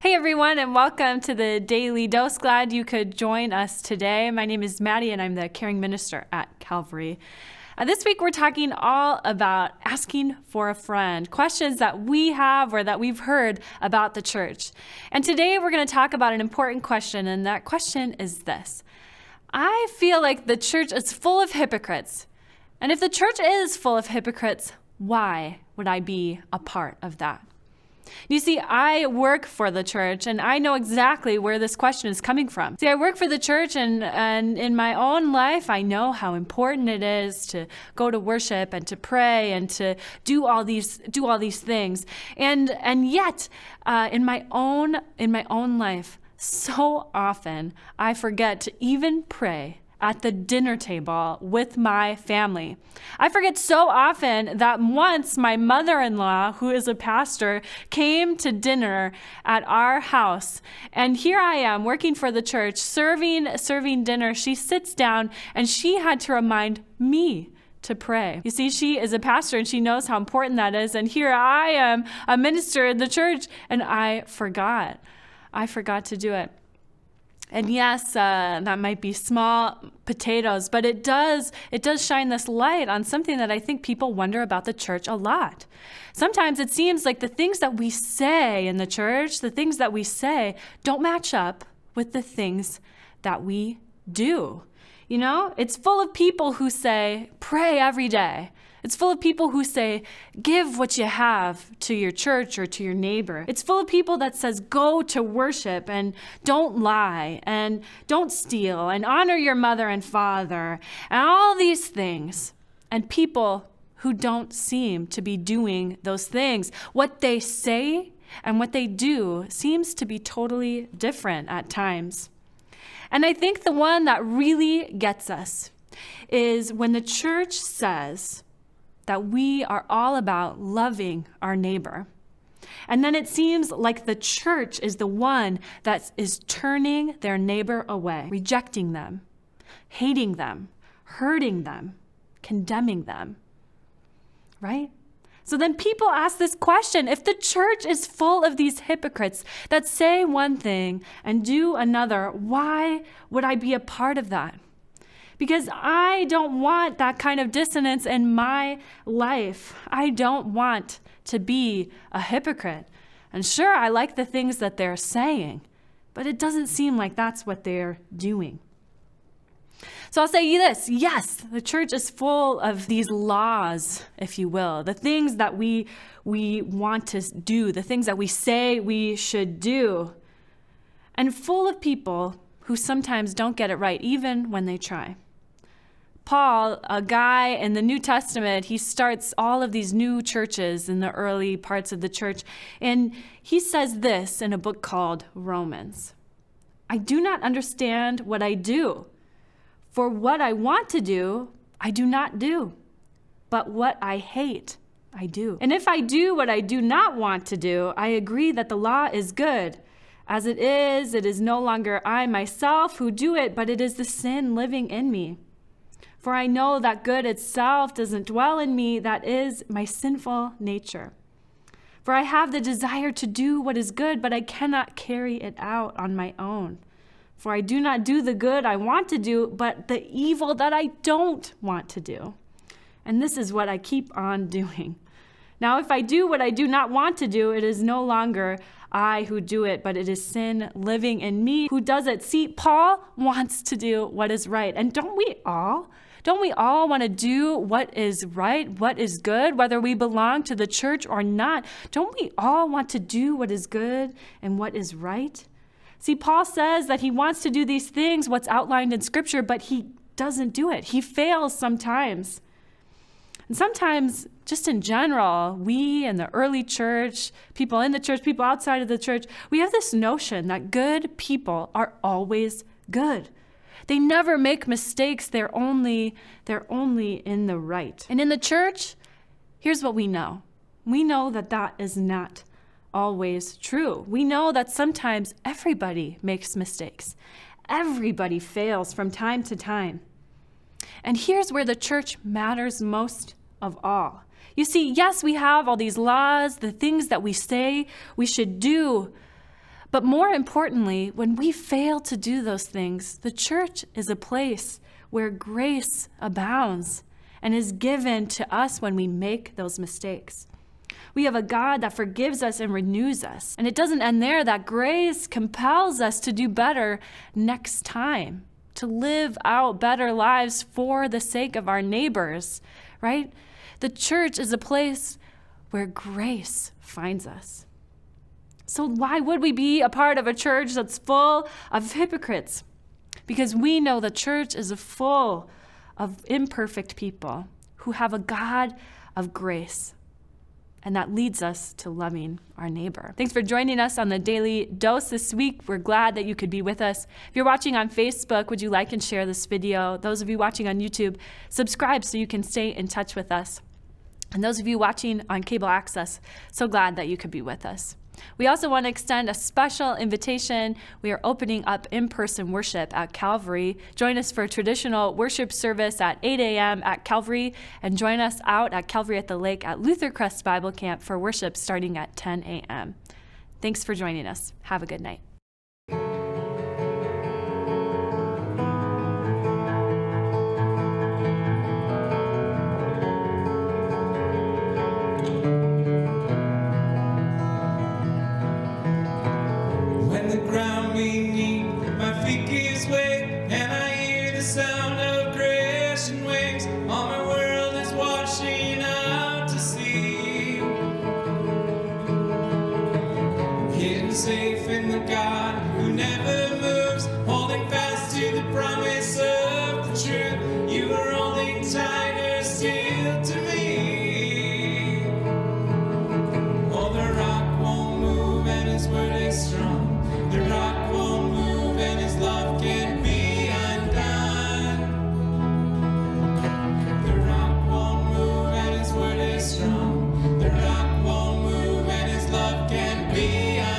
Hey everyone, and welcome to the Daily Dose. Glad you could join us today. My name is Maddie, and I'm the caring minister at Calvary. This week we're talking all about asking for a friend, questions that we have or that we've heard about the church. And today we're going to talk about an important question, and that question is this. I feel like the church is full of hypocrites. And if the church is full of hypocrites, why would I be a part of that? You see, I work for the church, and I know exactly where this question is coming from. See, I work for the church, and in my own life, I know how important it is to go to worship and to pray and to do all these things. And yet, in my own life, so often I forget to even pray at the dinner table with my family. I forget so often that once my mother-in-law, who is a pastor, came to dinner at our house, and here I am working for the church, serving dinner. She sits down and she had to remind me to pray. You see, she is a pastor and she knows how important that is, and here I am, a minister in the church, and I forgot to do it. And yes, that might be small potatoes, but it does shine this light on something that I think people wonder about the church a lot. Sometimes it seems like the things that we say in the church, the things that we say, don't match up with the things that we do. You know, it's full of people who say, pray every day. It's full of people who say, give what you have to your church or to your neighbor. It's full of people that says, go to worship and don't lie and don't steal and honor your mother and father and all these things. And people who don't seem to be doing those things. What they say and what they do seems to be totally different at times. And I think the one that really gets us is when the church says that we are all about loving our neighbor. And then it seems like the church is the one that is turning their neighbor away, rejecting them, hating them, hurting them, condemning them, right? So then people ask this question, if the church is full of these hypocrites that say one thing and do another, why would I be a part of that? Because I don't want that kind of dissonance in my life. I don't want to be a hypocrite. And sure, I like the things that they're saying, but it doesn't seem like that's what they're doing. So I'll say this, yes, the church is full of these laws, if you will, the things that we want to do, the things that we say we should do, and full of people who sometimes don't get it right, even when they try. Paul, a guy in the New Testament, he starts all of these new churches in the early parts of the church, and he says this in a book called Romans. I do not understand what I do, for what I want to do, I do not do, but what I hate, I do. And if I do what I do not want to do, I agree that the law is good. As it is no longer I myself who do it, but it is the sin living in me. For I know that good itself doesn't dwell in me, that is my sinful nature. For I have the desire to do what is good, but I cannot carry it out on my own. For I do not do the good I want to do, but the evil that I don't want to do. And this is what I keep on doing. Now, if I do what I do not want to do, it is no longer I who do it, but it is sin living in me who does it. See, Paul wants to do what is right. And don't we all? Don't we all want to do what is right, what is good, whether we belong to the church or not? Don't we all want to do what is good and what is right? See, Paul says that he wants to do these things, what's outlined in Scripture, but he doesn't do it. He fails sometimes. And sometimes, just in general, we in the early church, people in the church, people outside of the church, we have this notion that good people are always good. They never make mistakes. They're only in the right. And in the church, here's what we know. We know that that is not always true. We know that sometimes everybody makes mistakes. Everybody fails from time to time. And here's where the church matters most of all. You see, yes, we have all these laws, the things that we say we should do, But more importantly, when we fail to do those things, the church is a place where grace abounds and is given to us when we make those mistakes. We have a God that forgives us and renews us. And it doesn't end there. That grace compels us to do better next time, to live out better lives for the sake of our neighbors, right? The church is a place where grace finds us. So why would we be a part of a church that's full of hypocrites? Because we know the church is full of imperfect people who have a God of grace. And that leads us to loving our neighbor. Thanks for joining us on the Daily Dose this week. We're glad that you could be with us. If you're watching on Facebook, would you like and share this video? Those of you watching on YouTube, subscribe so you can stay in touch with us. And those of you watching on cable access, so glad that you could be with us. We also want to extend a special invitation. We are opening up in-person worship at Calvary. Join us for a traditional worship service at 8 a.m. at Calvary, and join us out at Calvary at the Lake at Luther Crest Bible Camp for worship starting at 10 a.m. Thanks for joining us. Have a good night. Safe in the God who never moves, holding fast to the promise of the truth. You are holding tighter still to me. Oh, the rock won't move and his word is strong. The rock won't move and his love can't be undone. The rock won't move and his word is strong. The rock won't move and his love can't be undone.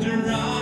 the rock.